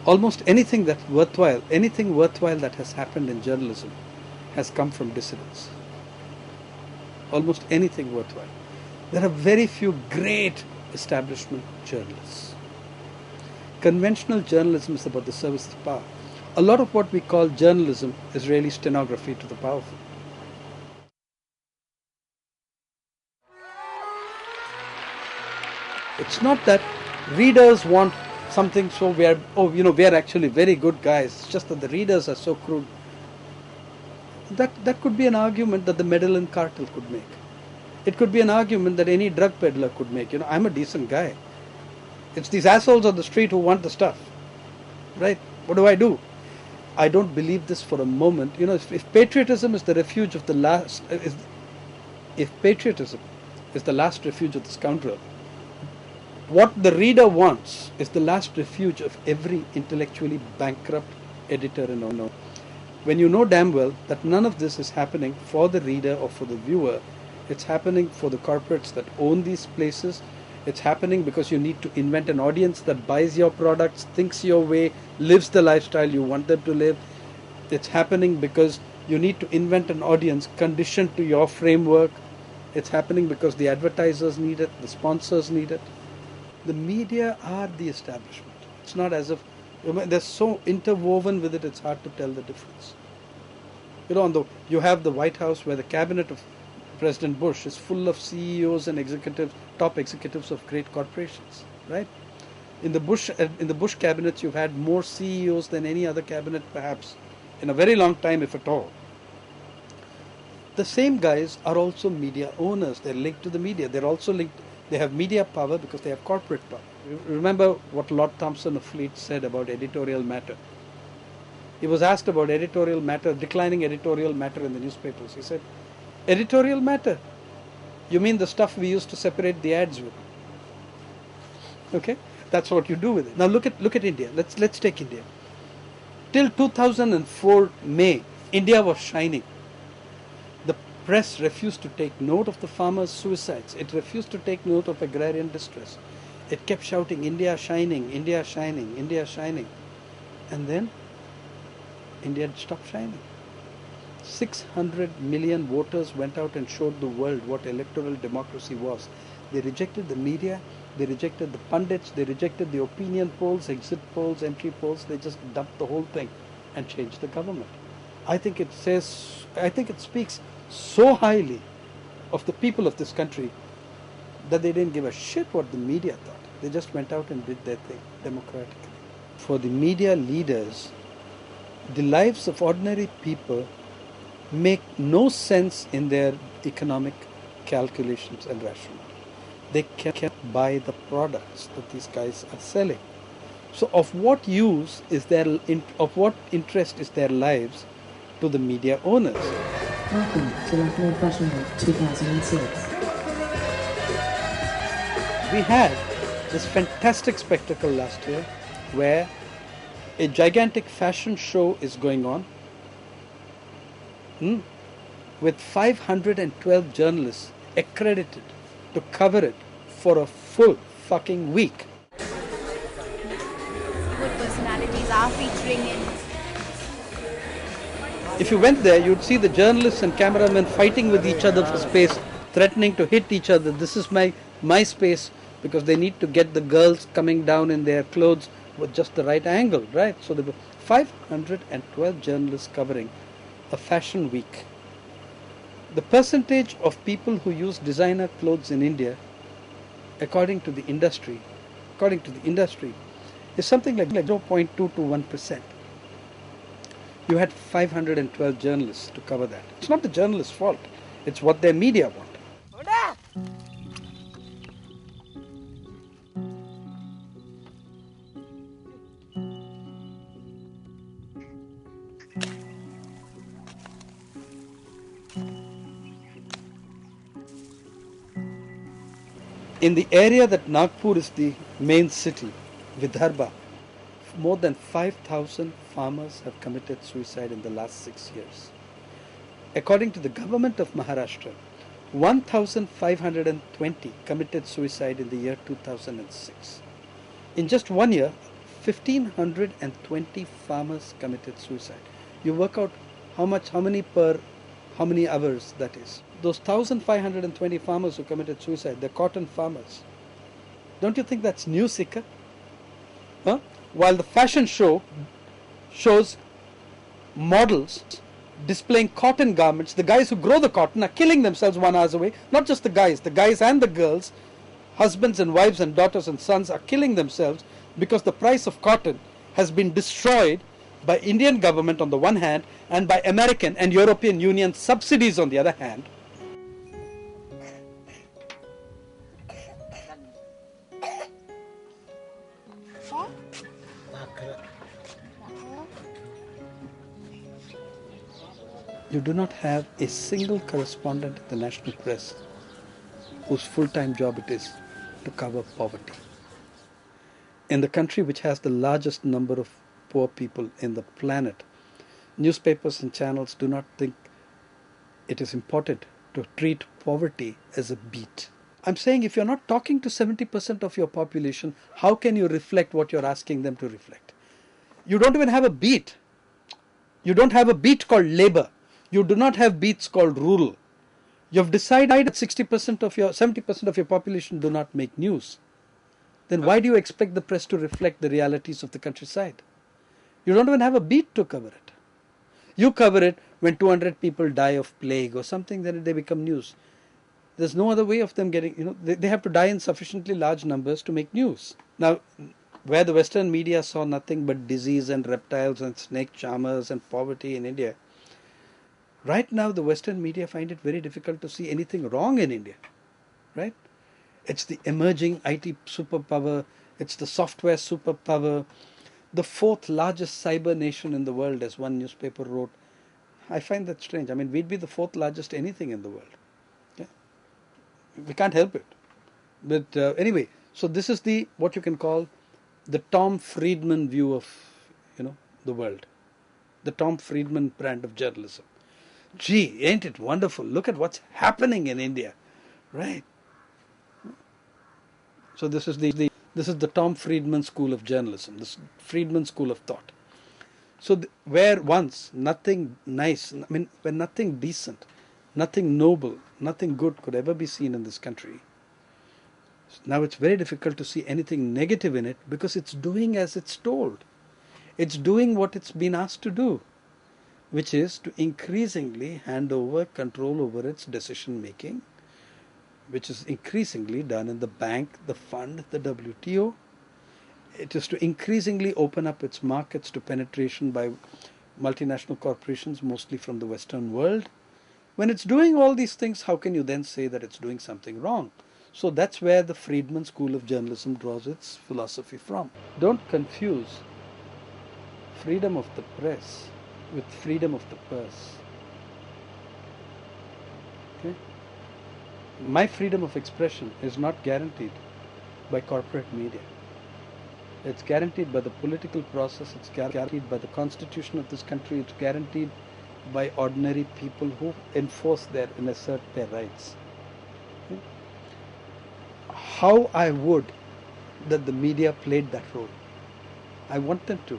Almost anything worthwhile that has happened in journalism has come from dissidents. Almost anything worthwhile. There are very few great establishment journalists. Conventional journalism is about the service of power. A lot of what we call journalism is really stenography to the powerful. It's not that readers want something, so we are actually very good guys. It's just that the readers are so crude. That could be an argument that the Medellin cartel could make. It could be an argument that any drug peddler could make. I'm a decent guy. It's these assholes on the street who want the stuff. Right? What do? I don't believe this for a moment. If patriotism is the refuge of the last, if patriotism is the last refuge of the scoundrel, what the reader wants is the last refuge of every intellectually bankrupt editor in our know. When you know damn well that none of this is happening for the reader or for the viewer, it's happening for the corporates that own these places. It's happening because you need to invent an audience that buys your products, thinks your way, lives the lifestyle you want them to live. It's happening because you need to invent an audience conditioned to your framework. It's happening because the advertisers need it, the sponsors need it. The media are the establishment. It's not as if they're so interwoven with it, it's hard to tell the difference. You have the White House where the cabinet of President Bush is full of CEOs and executives, top executives of great corporations, right? In the Bush cabinets, you've had more CEOs than any other cabinet, perhaps, in a very long time, if at all. The same guys are also media owners. They're linked to the media. They're also linked. They have media power because they have corporate power. Remember what Lord Thompson of Fleet said about editorial matter. He was asked about editorial matter, declining editorial matter in the newspapers. He said, editorial matter? You mean the stuff we used to separate the ads with? Okay? That's what you do with it. Now look at India. Let's take India. Till 2004 May, India was shining. The press refused to take note of the farmers' suicides. It refused to take note of agrarian distress. It kept shouting, India shining, India shining, India shining. And then India stopped shining. 600 million voters went out and showed the world what electoral democracy was. They rejected the media, they rejected the pundits, they rejected the opinion polls, exit polls, entry polls. They just dumped the whole thing and changed the government. I think it speaks so highly of the people of this country that they didn't give a shit what the media thought. They just went out and did their thing democratically. For the media leaders, the lives of ordinary people make no sense in their economic calculations and rationale. They can't buy the products that these guys are selling. So of what use is of what interest is their lives to the media owners? Welcome to Lucknow Fashion Week 2006. We had this fantastic spectacle last year where a gigantic fashion show is going on with 512 journalists accredited to cover it for a full fucking week. Good personalities are featuring in. If you went there, you'd see the journalists and cameramen fighting with each other for space, threatening to hit each other. This is my space, because they need to get the girls coming down in their clothes with just the right angle, right? So there were 512 journalists covering a fashion week. The percentage of people who use designer clothes in India, according to the industry, is something like 0.2 to 1%. You had 512 journalists to cover that. It's not the journalists' fault. It's what their media want. In the area that Nagpur is the main city, Vidarbha, more than 5,000 farmers have committed suicide in the last 6 years. According to the government of Maharashtra, 1,520 committed suicide in the year 2006. In just 1 year, 1,520 farmers committed suicide. You work out how many per, how many hours that is. Those 1,520 farmers who committed suicide, they're cotton farmers. Don't you think that's news, Iikka? Huh? While the fashion show shows models displaying cotton garments, the guys who grow the cotton are killing themselves 1 hour away. Not just the guys and the girls, husbands and wives and daughters and sons are killing themselves because the price of cotton has been destroyed by Indian government on the one hand and by American and European Union subsidies on the other hand. You do not have a single correspondent in the national press whose full-time job it is to cover poverty. In the country which has the largest number of poor people in the planet, newspapers and channels do not think it is important to treat poverty as a beat. I'm saying if you're not talking to 70% of your population, how can you reflect what you're asking them to reflect? You don't even have a beat. You don't have a beat called labor. You do not have beats called rural. You have decided that 70% of your population do not make news. Then why do you expect the press to reflect the realities of the countryside? You don't even have a beat to cover it. You cover it when 200 people die of plague or something, then they become news. There's no other way of them getting, they have to die in sufficiently large numbers to make news. Now, where the Western media saw nothing but disease and reptiles and snake charmers and poverty in India, right now the Western media find it very difficult to see anything wrong in India, right? It's the emerging IT superpower, it's the software superpower, the fourth largest cyber nation in the world, as one newspaper wrote. I find that strange. I mean, we'd be the fourth largest anything in the world. Yeah? We can't help it. But anyway, so this is what you can call the Tom Friedman view of, the world. The Tom Friedman brand of journalism. Gee, ain't it wonderful? Look at what's happening in India, right? So this is the Tom Friedman school of journalism, this Friedman school of thought. So where once nothing nice, when nothing decent, nothing noble, nothing good could ever be seen in this country, now it's very difficult to see anything negative in it because it's doing as it's told. It's doing what it's been asked to do, which is to increasingly hand over control over its decision making, which is increasingly done in the bank, the fund, the WTO. It is to increasingly open up its markets to penetration by multinational corporations, mostly from the Western world. When it's doing all these things, how can you then say that it's doing something wrong? So that's where the Friedman school of journalism draws its philosophy from. Don't confuse freedom of the press with freedom of the purse. Okay? My freedom of expression is not guaranteed by corporate media. It's guaranteed by the political process, it's guaranteed by the constitution of this country, it's guaranteed by ordinary people who enforce and assert their rights. Okay? How I would that the media played that role. I want them to.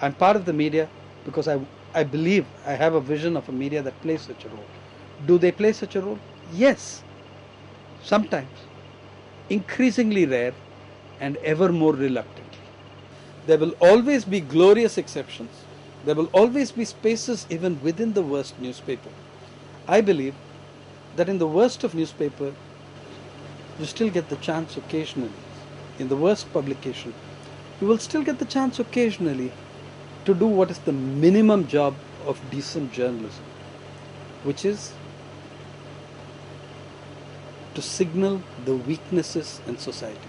I'm part of the media because I believe I have a vision of a media that plays such a role. Do they play such a role? Yes. Sometimes. Increasingly rare and ever more reluctantly. There will always be glorious exceptions. There will always be spaces even within the worst newspaper. I believe that in the worst of newspaper, you still get the chance occasionally. In the worst publication, you will still get the chance occasionally to do what is the minimum job of decent journalism, which is to signal the weaknesses in society.